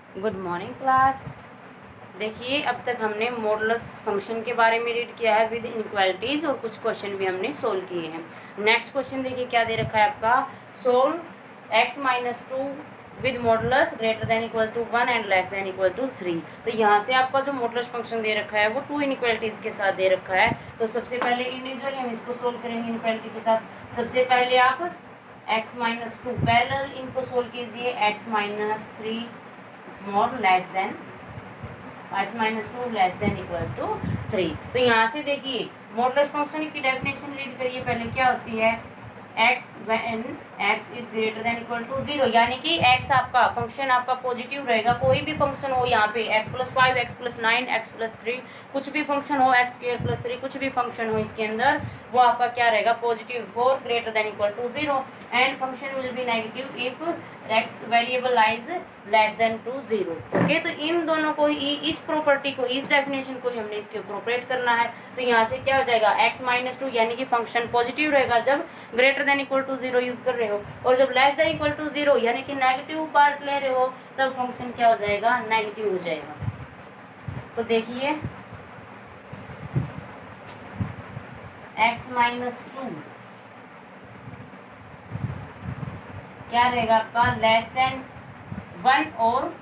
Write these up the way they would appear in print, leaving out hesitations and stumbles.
Good morning class. देखिए, अब तक हमने मॉडुलस फंक्शन के बारे में रीड किया है विद इनइक्वालिटीज और कुछ क्वेश्चन भी हमने सोल्व किए हैं। नेक्स्ट क्वेश्चन देखिए क्या दे रखा है आपका। Solve x minus two with modulus greater than equal to 1 and less than equal to 3। तो यहाँ से आपका जो मॉडुलस फंक्शन दे रखा है वो टू इनइक्वालिटीज के साथ दे रखा है। तो सबसे पहले इंडिविजुअली हम इसको सोल्व करेंगे इनइक्वालिटी के साथ। सबसे पहले आप x माइनस टू पैरेलल इनको सोल्व कीजिए। x minus 3 more less than x minus two less than equal to 3। तो यहाँ से देखिए मॉडुलस फंक्शन की डेफिनेशन रीड करिए पहले क्या होती है। x when x is greater than equal to 0, यानी कि x आपका फंक्शन आपका पॉजिटिव रहेगा। कोई भी फंक्शन हो यहाँ पे x plus 5 x plus 9 x plus 3 कुछ भी फंक्शन हो, x स्क्वायर प्लस 3 कुछ भी फंक्शन हो इसके अंदर, वो आपका क्या रहेगा positive for greater than equal to 0 and function will be negative if x variable lies less than to 0। Okay, तो इन दोनों को ही, इस प्रॉपर्टी को, इस डेफिनेशन को ही हमने इसके ऊपर ऑपरेट करना है। तो यहाँ से क्या हो जाएगा x माइनस टू यानी कि फंक्शन पॉजिटिव रहेगा जब greater than equal to 0 use कर रहे हो, और जब लेस देन इक्वल टू 0 यानी कि नेगेटिव पार्ट ले रहे हो तब फंक्शन क्या हो जाएगा नेगेटिव हो जाएगा। तो देखिए x माइनस टू क्या रहेगा आपका लेस देन 1, और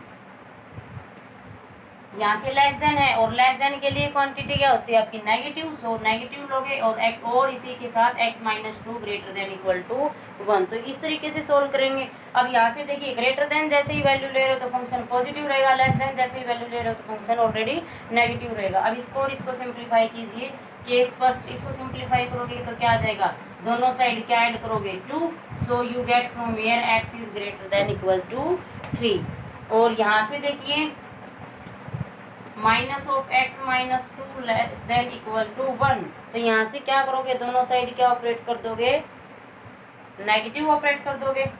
यहाँ से लेस देन है और लेस देन के लिए क्वांटिटी क्या होती है आपकी नेगेटिव, सो नेगेटिव लोगे और x और इसी के साथ x minus two greater than equal to 1। तो इस तरीके से सोल्व करेंगे। अब यहाँ से देखिए ग्रेटर देन जैसे ही वैल्यू ले रहे हो तो फंक्शन पॉजिटिव रहेगा, लेस देन जैसे ही वैल्यू ले रहे हो तो फंक्शन ऑलरेडी नेगेटिव रहेगा। अब इसको और इसको सिंप्लीफाई कीजिए। केस फर्स्ट इसको सिंप्लीफाई करोगे तो क्या आ जाएगा, दोनों साइड क्या ऐड करोगे 2, so you get from where x is greater than equal to 3। और यहाँ से देखिए minus of x minus two less than equal to 1। तो यहाँ से क्या करोगे, दोनों साइड क्या ऑपरेट कर दोगे, नेगेटिव ऑपरेट कर दोगे।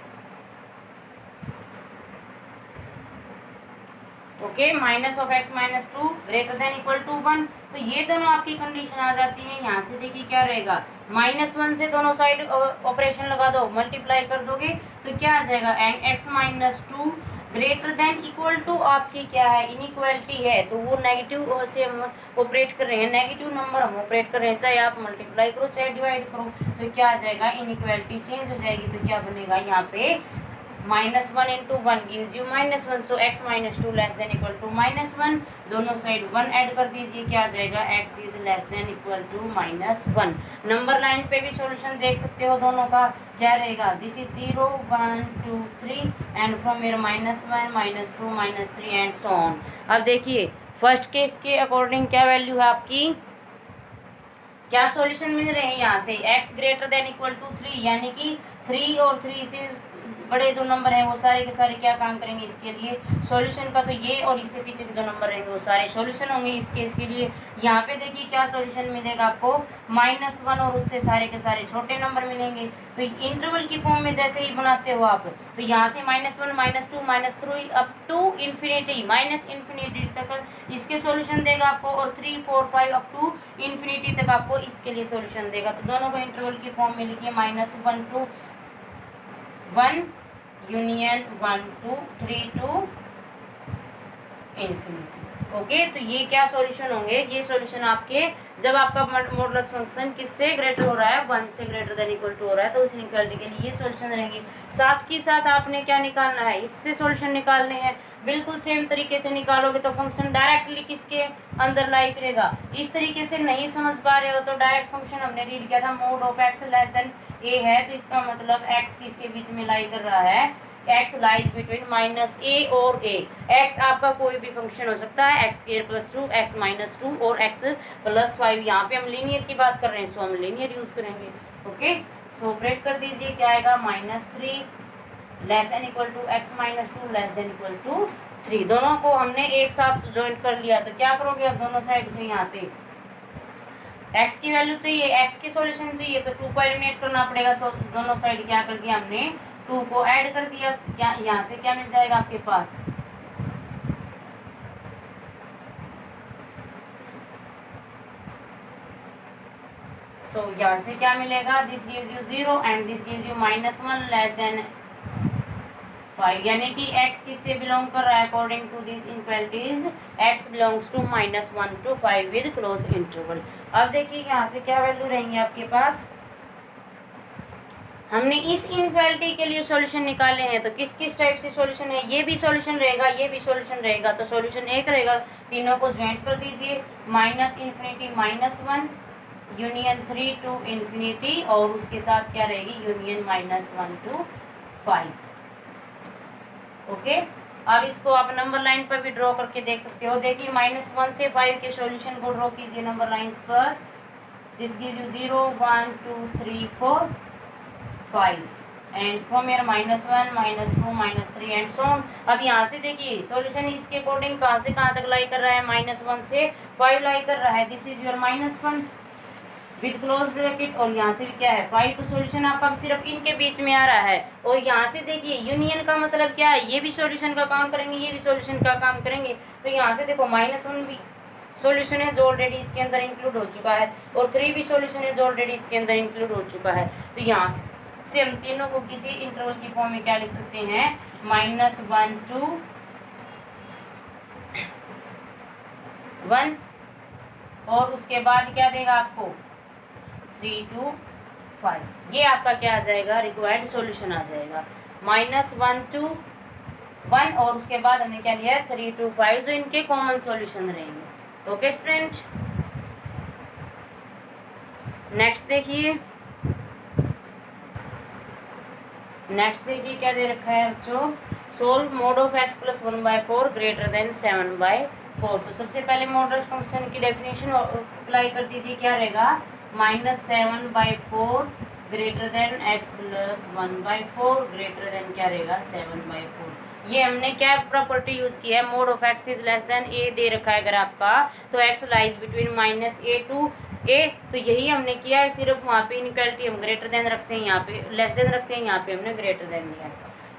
Okay, minus of x minus two greater than equal to 1। तो ये दोनों आपकी कंडीशन आ जाती है। यहाँ से देखिए क्या रहेगा, -1 से दोनों साइड ऑपरेशन लगा दो, मल्टीप्लाई कर दोगे तो क्या आ जाएगा x minus two greater than equal to आपकी क्या है इनइक्वालिटी है, तो वो नेगेटिव से हम ऑपरेट कर रहे हैं, नेगेटिव नंबर हम ऑपरेट कर रहे हैं, चाहे आप मल्टीप्लाई करो चाहे डिवाइड करो। तो क्या आ जाएगा इनइक्वालिटी चेंज हो जाएगी। तो क्या बनेगा यहाँ पे -1 into 1 gives you -1, so x minus 2 less than equal to -1। दोनों साइड 1 ऐड कर दीजिए, क्या आ जाएगा x is less than equal to -1। Number line पे भी सॉल्यूशन देख सकते हो दोनों का, क्या रहेगा this is 0 1 2 3 and from here -1 -2 -3 and so on. अब देखिए फर्स्ट केस के अकॉर्डिंग क्या वैल्यू है आपकी, क्या सॉल्यूशन मिल रहे हैं यहाँ से x greater than equal to 3, यानी कि 3 और 3 से बड़े जो नंबर हैं वो सारे के सारे क्या काम करेंगे इसके लिए सॉल्यूशन का। तो ये और इससे पीछे के जो नंबर रहेंगे वो सारे सॉल्यूशन होंगे इस केस के लिए। यहाँ पे देखिए क्या सॉल्यूशन मिलेगा आपको, -1 और उससे सारे के सारे छोटे नंबर मिलेंगे। तो इंटरवल की फॉर्म में जैसे ही बनाते हो आप, तो यहाँ से -1 -2 -3 अप टू इन्फिनिटी -इन्फिनिटी तक इसके सॉल्यूशन देगा आपको, और 3 4 5 अप टू इन्फिनिटी तक आपको इसके लिए सॉल्यूशन देगा। तो दोनों को इंटरवल की फॉर्म में लिखिए -1 to 1 union 1 to 3 to infinity. Okay, तो ये क्या सॉल्यूशन होंगे, ये सॉल्यूशन आपके जब आपका मॉडुलस फंक्शन किससे ग्रेटर हो रहा है 1 से ग्रेटर देन इक्वल टू हो रहा है, तो उस इनइक्वालिटी के लिए ये सॉल्यूशन रहेंगे। साथ ही साथ आपने क्या निकालना है, इससे सॉल्यूशन निकालने हैं। बिल्कुल सेम तरीके से निकालोगे तो फंक्शन डायरेक्टली किसके अंदर लाई करेगा। इस तरीके से नहीं समझ पा रहे हो तो डायरेक्ट फंक्शन हमने रीड किया था mod of x less than a है, तो इसका मतलब x किसके बीच में लाई कर रहा है, x लाइज बिटवीन -a और a। x आपका कोई भी फंक्शन हो सकता है, x² + 2 x -2 और x + 5। यहाँ पे हम लीनियर की बात कर रहे हैं, सो हम लीनियर यूज करेंगे। ओके, सो ऑपरेट कर दीजिए, क्या आएगा -3 less than equal to x -2 less than equal to 3। दोनों को हमने एक साथ ज्वाइन कर लिया, तो क्या करोगे अब दोनों साइड से यहाँ पे x की वैल्यू चाहिए, x की सॉल्यूशन चाहिए, तो 2 को एलिमिनेट करना पड़ेगा। सो दोनों साइड क्या कर दिया हमने 2 को ऐड कर दिया, क्या यहाँ से क्या मिल जाएगा आपके पास, सो यहाँ से क्या मिलेगा, this gives you 0 and this gives you -1 less than 5, यानी कि x किससे बिलोंग कर रहा है according to this inequalities, x belongs to -1 to 5 with close interval. अब देखिए यहाँ से क्या वैल्यू रहेंगे आपके पास। हमने इस इनक्वालिटी के लिए सॉल्यूशन निकाले हैं, तो किस किस टाइप से सॉल्यूशन है, ये भी सॉल्यूशन रहेगा, ये भी सॉल्यूशन रहेगा, तो सॉल्यूशन एक रहेगा। तीनों को ज्वाइंट कर दीजिए, -∞ -1 यूनियन 3 to इन्फिनिटी, और उसके साथ क्या रहेगी यूनियन -1 to 5। ओके, अब इसको आप नंबर लाइन पर भी ड्रॉ करके देख सकते हो। देखिए -1 से 5 के सॉल्यूशन को ड्रॉ कीजिए नंबर लाइंस पर। This gives you 0 1 2 3 4 5 and from here -1 -2 -3 and so on. अब यहाँ से देखिए सॉल्यूशन इसके अकॉर्डिंग कहाँ से कहाँ तक लाई कर रहा है, -1 से 5 लाई कर रहा है। This is your -1 with close bracket, और यहाँ से भी क्या है 5, तो सॉल्यूशन आपका सिर्फ इनके बीच में आ रहा है। और यहाँ से देखिए यूनियन का मतलब क्या है, ये भी सॉल्यूशन का काम करेंगे, ये भी सॉल्यूशन का काम करेंगे। तो यहाँ से देखो -1 भी सॉल्यूशन है जो ऑलरेडी इसके अंदर इंक्लूड हो चुका है, और 3 भी सॉल्यूशन है जो ऑलरेडी इसके अंदर इंक्लूड हो चुका है। तो यहाँ से हम तीनों को किसी इंटरवल की फॉर्म में क्या लिख सकते हैं, -1 to 1, और उसके बाद क्या देगा आपको 3 to 5। ये आपका क्या आ जाएगा, रिक्वायर्ड सॉल्यूशन आ जाएगा। -1 to 1, और उसके बाद हमने क्या लिया 3 to 5, जो इनके कॉमन सॉल्यूशन रहेंगे। ओके स्टूडेंट, नेक्स्ट देखिए क्या दे रखा है बच्चों, solve mode of x + 1/4 greater than 7/4। तो सबसे पहले मॉडुलस फंक्शन की डेफिनेशन अप्लाई कर दीजिए, क्या रहेगा -7/4 greater than x + 1/4 greater than क्या रहेगा 7/4। ये हमने क्या प्रॉपर्टी यूज की है, mode of x is less than a दे रखा है अगर आपका, तो x lies between -a to a, तो यही हमने किया है। सिर्फ वहाँ पे इनक्वालिटी हम ग्रेटर देन रखते हैं, यहाँ पे लेस देन रखते हैं, यहाँ पे हमने ग्रेटर देन लिया।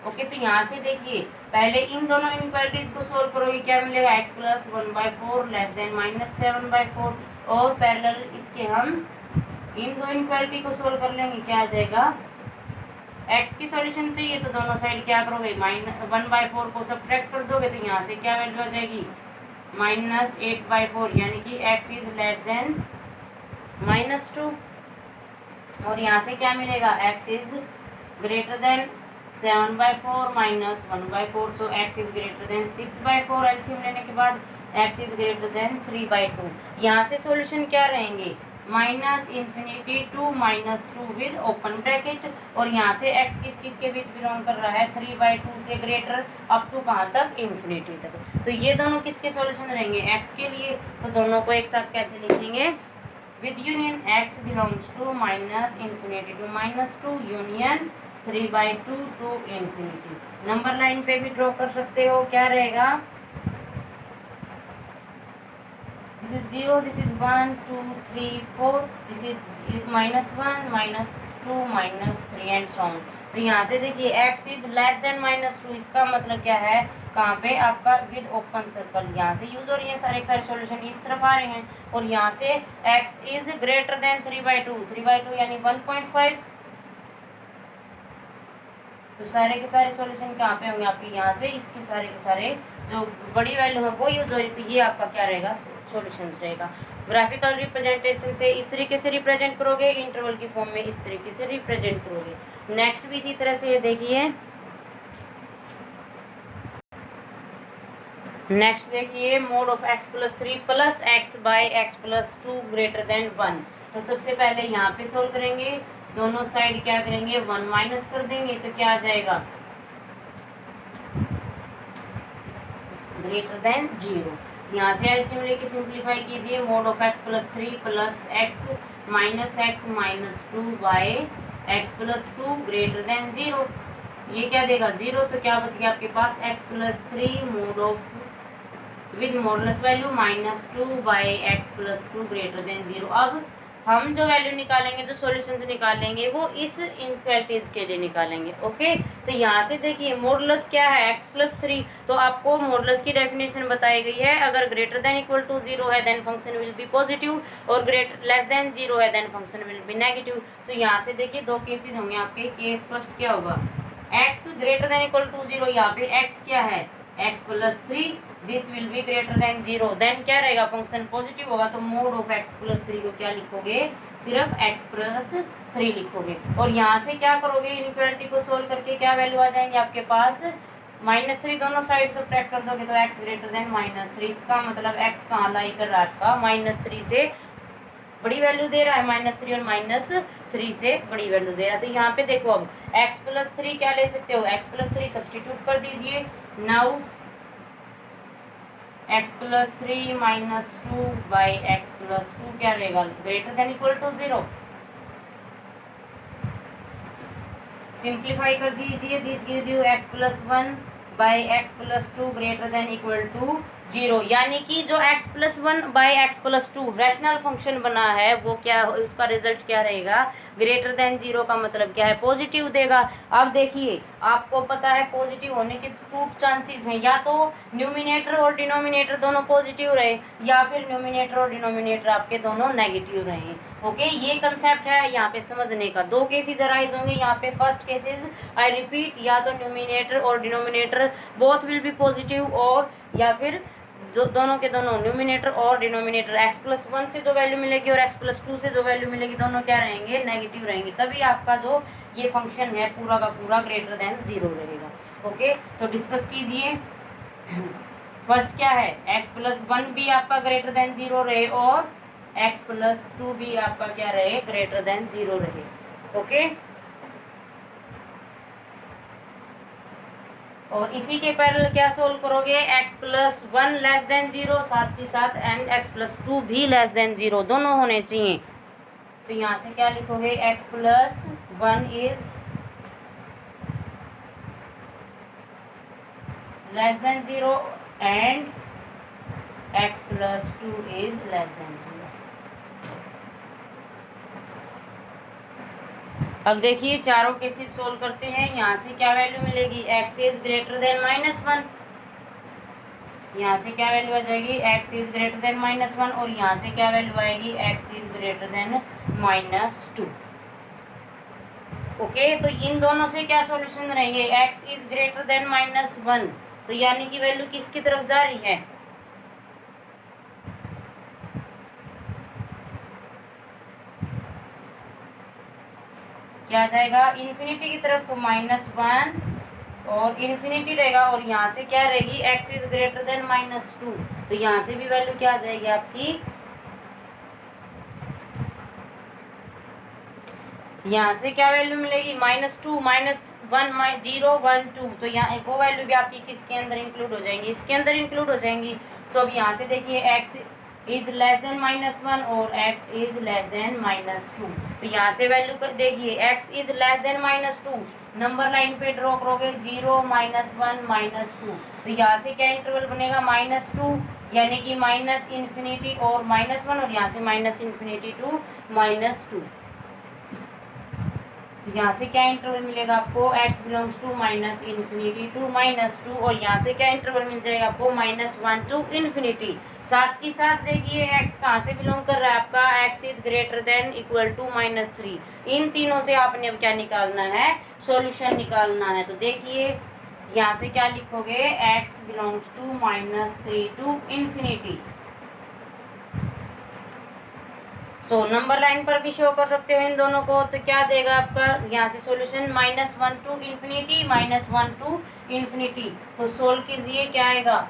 ओके, तो यहाँ से देखिए पहले इन दोनों इनक्वालिटीज को सोल्व करोगे, क्या मिलेगा x + 1/4 लेस देन -7/4, और पैरेलल इसके हम इन दो इनक्वालिटी को सोल्व कर लेंगे, क्या आ जाएगा x की सॉल्यूशन चाहिए तो दोनों साइड क्या करोगे, -1/4 को सब्ट्रैक्ट कर दोगे, तो यहाँ से क्या वैल्यू आ जाएगी -8/4, यानी कि x इज लेस देन -2, और यहाँ से क्या मिलेगा x is greater then 7/4 -1/4, so x is greater then 6/4। LCM लेने के बाद x इज ग्रेटर देन 3/2। यहाँ से सॉल्यूशन क्या रहेंगे, -∞ to -2 विद ओपन ब्रैकेट, और यहाँ से x किस के बीच बिलोंग कर रहा है 3/2 से ग्रेटर अप टू कहाँ तक, इन्फिनिटी तक। तो ये दोनों किसके सॉल्यूशन रहेंगे, x के लिए। तो दोनों को एक साथ कैसे लिखेंगे, with union x belongs to -∞ to -2 union 3/2 to infinity. Number line पे भी ड्रॉ कर सकते हो, क्या रहेगा, this is 0, this is 1 2 3 4, this is -1 -2 -3 and so on. तो यहाँ से देखिए x इज लेस देन -2, इसका मतलब क्या है, कहाँ पे आपका विद ओपन सर्कल, यहाँ से यूज हो रही है सारे सॉल्यूशन इस तरफ आ रहे हैं, और यहाँ से x इज ग्रेटर देन 3/2 यानी 1.5। तो सारे के सारे सॉल्यूशन कहाँ पे होंगे आपके, यहाँ से इसके सारे के सारे जो बड़ी वैल्यू है वो यूज हो रही, तो ये आपका क्या रहेगा सॉल्यूशन रहेगा। ग्राफिकल रिप्रेजेंटेशन से इस तरीके से रिप्रेजेंट करोगे, इंटरवल की फॉर्म में इस तरीके से रिप्रेजेंट करोगे। नेक्स्ट भी इसी तरह से देखिए, नेक्स्ट देखिए mode of x + 3 + x/x + 2 greater then 1। तो सबसे पहले यहाँ पे सोल्व करेंगे, दोनों साइड क्या करेंगे 1 माइनस कर देंगे, तो क्या आ जाएगा ग्रेटर देन 0। यहाँ से एलसीएम लेके सिंप्लीफाई कीजिए, mode of x + 3 + x - x - 2/x + 2 greater than 0। ये क्या देगा 0, तो क्या बच गया आपके पास x + 3 mode of with modulus value -2/x + 2 greater than 0। अब हम जो वैल्यू निकालेंगे, जो सॉल्यूशंस निकालेंगे, वो इस इनक्वालिटीज के लिए निकालेंगे। ओके, तो यहाँ से देखिए मॉडुलस क्या है x + 3, तो आपको मॉडुलस की डेफिनेशन बताई गई है, अगर ग्रेटर देन इक्वल टू 0 है then function will be positive, और ग्रेटर लेस देन 0 है then function will be negative. तो यहाँ से देखिए दो केसेस होंगे आपके, केस फर्स्ट क्या होगा x greater than equal to 0, यहाँ पे एक्स क्या है x plus 3, this will be greater than 0, then क्या रहेगा फंक्शन पॉजिटिव होगा तो मोड ऑफ एक्स प्लस 3 को क्या लिखोगे सिर्फ एक्स प्लस 3 लिखोगे। और यहाँ से क्या करोगे इनइक्वालिटी को सोल्व करके क्या वैल्यू आ जाएंगे आपके पास -3, दोनों साइड सब्ट्रैक्ट कर दोगे तो x ग्रेटर देन -3, इसका मतलब x कहाँ लाई कर रहा है आपका -3 से बड़ी वैल्यू दे रहा है, -3 और -3 से बड़ी वैल्यू दे रहा है। तो यहाँ पे देखो अब x प्लस 3 क्या ले सकते हो x प्लस 3 सब्सटीट्यूट कर दीजिए। Now x plus 3 -2 by x plus 2 क्या रहेगा greater than equal to 0। Simplify कर दीजिए, this gives you x plus 1 by x plus 2 greater than equal to 0, यानी कि जो x plus 1 by x plus 2 rational function बना है वो क्या उसका रिजल्ट क्या रहेगा ग्रेटर देन 0 का मतलब क्या है पॉजिटिव देगा। अब देखिए आपको पता है पॉजिटिव होने के टू चांसेस हैं, या तो न्यूमिनेटर और डिनोमिनेटर दोनों पॉजिटिव रहे या फिर न्यूमिनेटर और डिनोमिनेटर आपके दोनों नेगेटिव रहे। ओके ये कंसेप्ट है यहाँ पे समझने का। दो केसेस अराइज होंगे यहाँ पे, फर्स्ट केसेस आई रिपीट, या तो न्यूमिनेटर और denominator both will be positive, और या फिर दोनों के दोनों न्यूमिनेटर और डिनोमिनेटर x प्लस 1 से जो वैल्यू मिलेगी और x प्लस 2 से जो वैल्यू मिलेगी दोनों क्या रहेंगे नेगेटिव रहेंगे, तभी आपका जो ये फंक्शन है पूरा का पूरा ग्रेटर देन 0 रहेगा। ओके तो डिस्कस कीजिए। फर्स्ट क्या है x प्लस 1 भी आपका ग्रेटर देन 0 रहे और x प्लस 2 भी आपका क्या रहे ग्रेटर देन 0 रहे। ओके और इसी के पैरेलल क्या सोल्व करोगे x प्लस 1 लेस देन 0 साथ के साथ एंड x प्लस 2 भी लेस देन 0 दोनों होने चाहिए। तो यहाँ से क्या लिखोगे x plus 1 is less than 0 and x plus 2 is less than 0। अब देखिए चारों केसेस सोल्व करते हैं। यहाँ से क्या वैल्यू मिलेगी x इज ग्रेटर देन -1, यहाँ से क्या वैल्यू आ जाएगी x इज ग्रेटर देन -1 और यहाँ से क्या वैल्यू आएगी x is greater then -2। Okay तो इन दोनों से क्या सॉल्यूशन रहेंगे x इज ग्रेटर देन -1, तो यानी कि वैल्यू किसकी तरफ जा रही है क्या जाएगा इन्फिनिटी की तरफ, तो -1 और इन्फिनिटी रहेगा और यहाँ से क्या रहेगी x इज ग्रेटर देन -2, तो यहाँ से भी वैल्यू क्या आ जाएगी आपकी यहाँ से क्या वैल्यू मिलेगी -2 -1 0 1 2, तो यहाँ वो वैल्यू भी आपकी किसके अंदर इंक्लूड हो जाएंगी इसके अंदर इंक्लूड हो जाएंगी। सो अब यहाँ से देखिए x इज लेस देन -1 और x इज लेस देन -2, तो यहाँ से वैल्यू देखिए x is less than -2 number line पे ड्रॉ करोगे 0 -1 -2, तो यहाँ से क्या इंटरवल बनेगा -2 यानी कि -इन्फिनिटी और -1 और यहाँ से -इन्फिनिटी टू -2, यहाँ से क्या इंटरवल मिलेगा आपको x belongs to -minus infinity to -2 और यहाँ से क्या इंटरवल मिल जाएगा आपको -1 टू इन्फिनिटी। साथ ही साथ देखिए x कहाँ से बिलोंग कर रहा है आपका x is greater than equal to -3, इन तीनों से आपने अब क्या निकालना है सॉल्यूशन निकालना है। तो देखिए यहाँ से क्या लिखोगे x belongs to -3 to infinity. So number line पर भी शो कर सकते हो इन दोनों को, तो क्या देगा आपका यहाँ से solution -1 to infinity -1 to infinity. तो सोल्व कीजिए क्या आएगा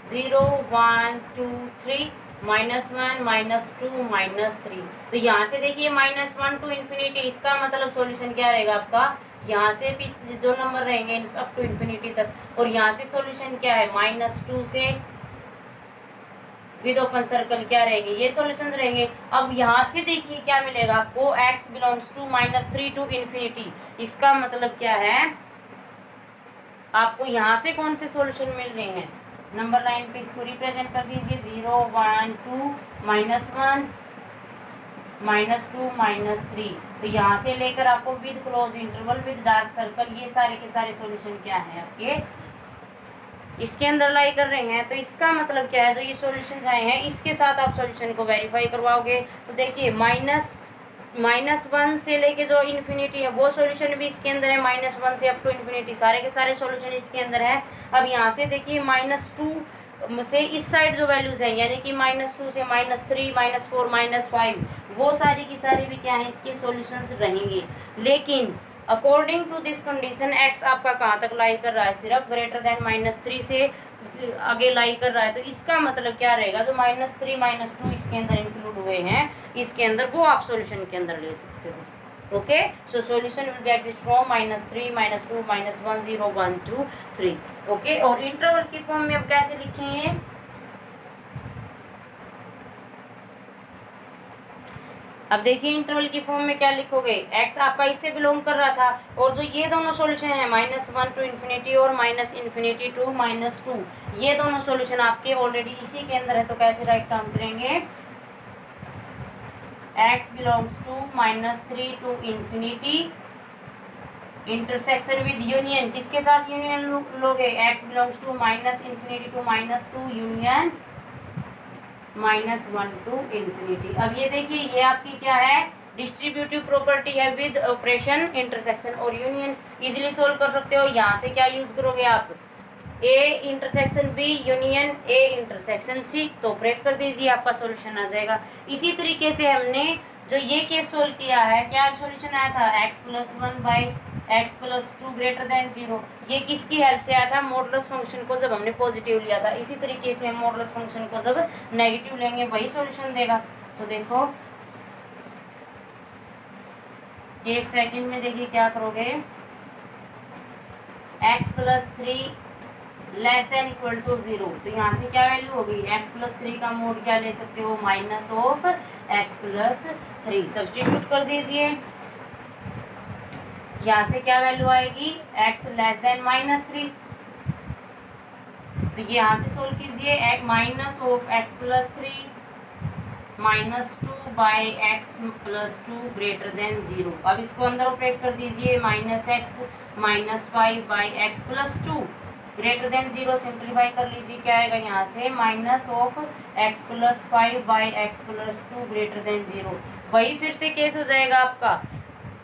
0 1 2 3 -1 -2 -3, तो यहाँ से देखिए -1 टू इन्फिनिटी, इसका मतलब सॉल्यूशन क्या रहेगा आपका यहाँ से भी जो नंबर रहेंगे अप टू इन्फिनिटी तक, और यहाँ से सॉल्यूशन क्या है -2 से विद ओपन सर्कल क्या रहेंगे ये सॉल्यूशंस रहेंगे। अब यहाँ से देखिए क्या मिलेगा आपको x belongs to -3 to infinity, इसका मतलब क्या है आपको यहाँ से कौन से सॉल्यूशन मिल रहे हैं नंबर लाइन पे इसको रिप्रेजेंट कर दीजिए 0 1 2 -1 -2 -3, तो यहाँ से लेकर आपको with close interval with dark circle ये सारे के सारे सॉल्यूशन क्या है आपके इसके अंदर लाई कर रहे हैं। तो इसका मतलब क्या है जो ये सॉल्यूशन आए हैं इसके साथ आप सॉल्यूशन को वेरीफाई करवाओगे। तो देखिए -1 से लेके जो इन्फिनिटी है वो सॉल्यूशन भी इसके अंदर है, -1 से अप टू इन्फिनिटी सारे के सारे सॉल्यूशन इसके अंदर है। अब यहाँ से देखिए -2 से इस साइड जो वैल्यूज है यानी कि -2 से -3 -4 -5 वो सारी की सारी भी क्या है इसके सॉल्यूशंस रहेंगे। लेकिन according to this condition x आपका कहाँ तक लाई कर रहा है, सिर्फ ग्रेटर देन -3 से आगे लाई कर रहा है। तो इसका मतलब क्या रहेगा, जो -3 -2 इसके अंदर इंक्लूड हुए हैं इसके अंदर वो आप सॉल्यूशन के अंदर ले सकते हो। Okay, so solution will be exist from -3 -2 -1 0 1 2 3। Okay, और इंटरवल की फॉर्म में अब कैसे लिखेंगे, अब देखिए इंटरवल की फॉर्म में क्या लिखोगे, x आपका इससे बिलोंग कर रहा था और जो ये दोनों सॉल्यूशन है -1 टू इन्फिनिटी और -इन्फिनिटी टू -2 ये दोनों सॉल्यूशन आपके ऑलरेडी इसी के अंदर है। तो कैसे राइट डाउन करेंगे, x belongs to -3 to infinity intersection with union, किसके साथ यूनियन लोगे, x belongs to -minus infinity to -2 union -1 to infinity. अब ये देखिए ये आपकी क्या है, डिस्ट्रीब्यूटिव प्रॉपर्टी है विद ऑपरेशन इंटरसेक्शन और यूनियन। इजीली सोल्व कर सकते हो, यहाँ से क्या यूज करोगे आप, a intersection b union a intersection c, तो ऑपरेट कर दीजिए आपका सॉल्यूशन आ जाएगा। इसी तरीके से हमने जो ये केस सोल्व किया है, क्या सॉल्यूशन आया था, x+1/x+2 ग्रेटर देन 0, ये किसकी हेल्प से आया था, मॉडुलस फंक्शन को जब हमने पॉजिटिव लिया था। इसी तरीके से हम मॉडुलस फंक्शन को जब नेगेटिव लेंगे वही सॉल्यूशन देगा। तो देखो केस सेकंड में देखिए क्या करोगे, x+3 less than equal to 0, तो यहाँ से क्या वैल्यू होगी, x+3 का मोड क्या ले सकते हो, -(x+3), सब्स्टिट्यूट कर दीजिए। यहाँ से क्या वैल्यू आएगी, x लेस देन -3, तो ये यहाँ से सोल्व कीजिए, -(x+3) -2/x+2 ग्रेटर देन 0। अब इसको अंदर ऑपरेट कर दीजिए, -x -5/x+2 greater than 0, simplify कर लीजिए, क्या आएगा यहाँ से, -(x+5/x+2 ग्रेटर देन 0। वही फिर से केस हो जाएगा आपका,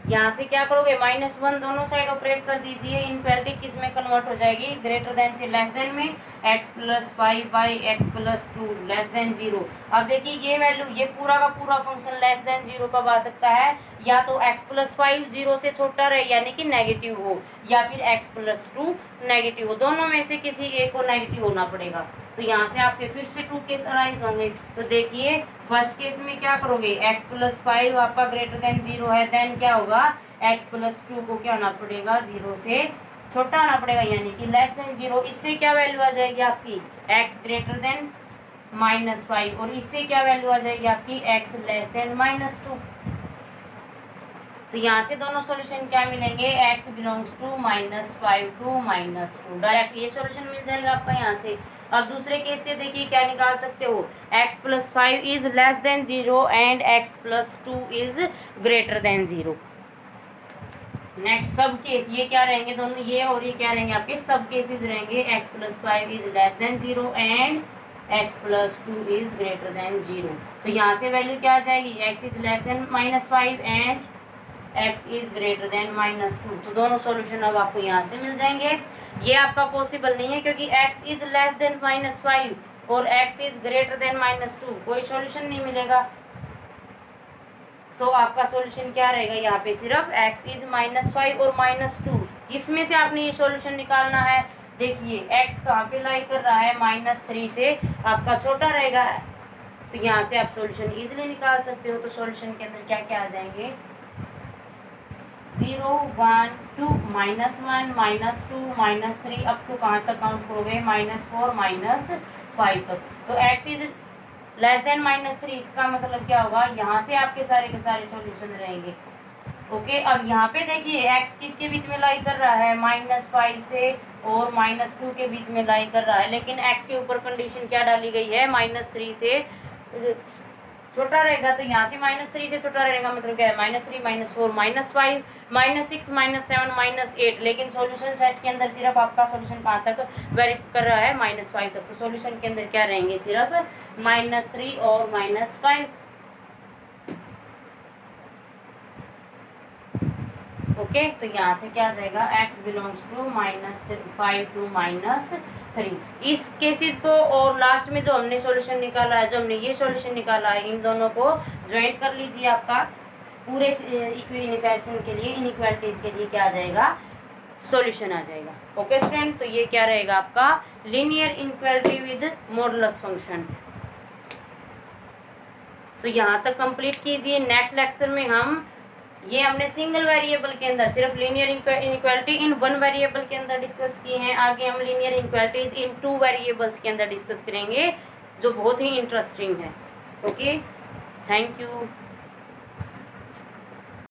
यहाँ से क्या करोगे, -1 दोनों साइड ऑपरेट कर दीजिए, इनफिनिटी किस में कन्वर्ट हो जाएगी, ग्रेटर देन से लेस देन में, x+5/x+2 लेस देन 0। अब देखिए ये वैल्यू, ये पूरा का पूरा फंक्शन लेस देन 0 कब आ सकता है, या तो x+5 0 से छोटा रहे यानी कि नेगेटिव हो, या फिर x+2 नेगेटिव हो, दोनों में से किसी एक को नेगेटिव होना पड़ेगा। तो यहाँ से आपके फिर से 2 केस अराइज होंगे। तो देखिए फर्स्ट केस में क्या करोगे, x+5 आपका ग्रेटर देन 0 है, देन क्या होगा, x+2 को क्या होना पड़ेगा, 0 से छोटा होना पड़ेगा यानी कि लेस देन 0। इससे क्या वैल्यू आ जाएगी आपकी, x ग्रेटर देन -5, और इससे क्या वैल्यू आ जाएगी आपकी, x लेस देन -2। तो यहाँ से दोनों सॉल्यूशन क्या मिलेंगे, x belongs to -5 to -2, direct ये सॉल्यूशन मिल जाएगा आपका यहाँ से। अब दूसरे केस से देखिए क्या निकाल सकते हो, x+5 is less than 0 and x+2 is greater than 0। Next सब केस, ये क्या रहेंगे दोनों, ये और ये क्या रहेंगे आपके सब केसेस रहेंगे, x+5 is less than 0 and x+2 is greater than 0। तो यहाँ से वैल्यू क्या आ जाएगी, x is less than -5 and x is greater then -2। तो दोनों सॉल्यूशन अब आपको यहाँ से मिल जाएंगे। ये आपका पॉसिबल नहीं है क्योंकि x इज लेस देन -5 और x इज ग्रेटर देन -2, कोई सॉल्यूशन नहीं मिलेगा। सो आपका सॉल्यूशन क्या रहेगा, यहाँ पे सिर्फ x इज -5 और -2, किसमें से आपने ये सॉल्यूशन निकालना है, देखिए x कहाँ पे लाई कर रहा है, -3 से आपका छोटा रहेगा, तो यहाँ से आप सॉल्यूशन इजीली निकाल सकते हो। तो सॉल्यूशन के अंदर क्या क्या आ जाएंगे, 0 1 2 -1 -2 -3 अप टू कहाँ तक काउंट करोगे, -4 -5 तक। तो x इज लेस देन -3, इसका मतलब क्या होगा, यहाँ से आपके सारे के सारे सॉल्यूशन रहेंगे। ओके, अब यहाँ पे देखिए x किसके बीच में लाई कर रहा है, -5 से और -2 के बीच में लाई कर रहा है, लेकिन x के ऊपर कंडीशन क्या डाली गई है, -3 से छोटा रहेगा। तो यहाँ से -3 से छोटा रहेगा मतलब क्या है, -3 -4 -5 -6 -7 -8, लेकिन सॉल्यूशन सेट के अंदर सिर्फ आपका सॉल्यूशन कहाँ तक वेरी कर रहा है, -5 तक। तो सॉल्यूशन के अंदर क्या रहेंगे, सिर्फ -3 और -5। ओके, तो यहाँ से क्या आ जाएगा, x बिलोंग्स टू -5 to -3। इस केसेस को और लास्ट में जो हमने सॉल्यूशन निकाला है, जो हमने ये सॉल्यूशन निकाला है, इन दोनों को ज्वाइन कर लीजिए। आपका पूरे इक्वेशन के लिए, इनइक्वालिटीज के लिए क्या आ जाएगा, सॉल्यूशन आ जाएगा। ओके स्टूडेंट, तो ये क्या रहेगा आपका linear inequality with modulus function. So यहाँ तक कंप्लीट कीजिए। नेक्स्ट लेक्चर में हम ये हमने सिंगल वेरिएबल के अंदर सिर्फ linear inequality in one variable के अंदर डिस्कस की हैं। आगे हम लीनियर इनइक्वालिटीज इन 2 वेरिएबल्स के अंदर डिस्कस करेंगे, जो बहुत ही इंटरेस्टिंग है। Okay, thank you.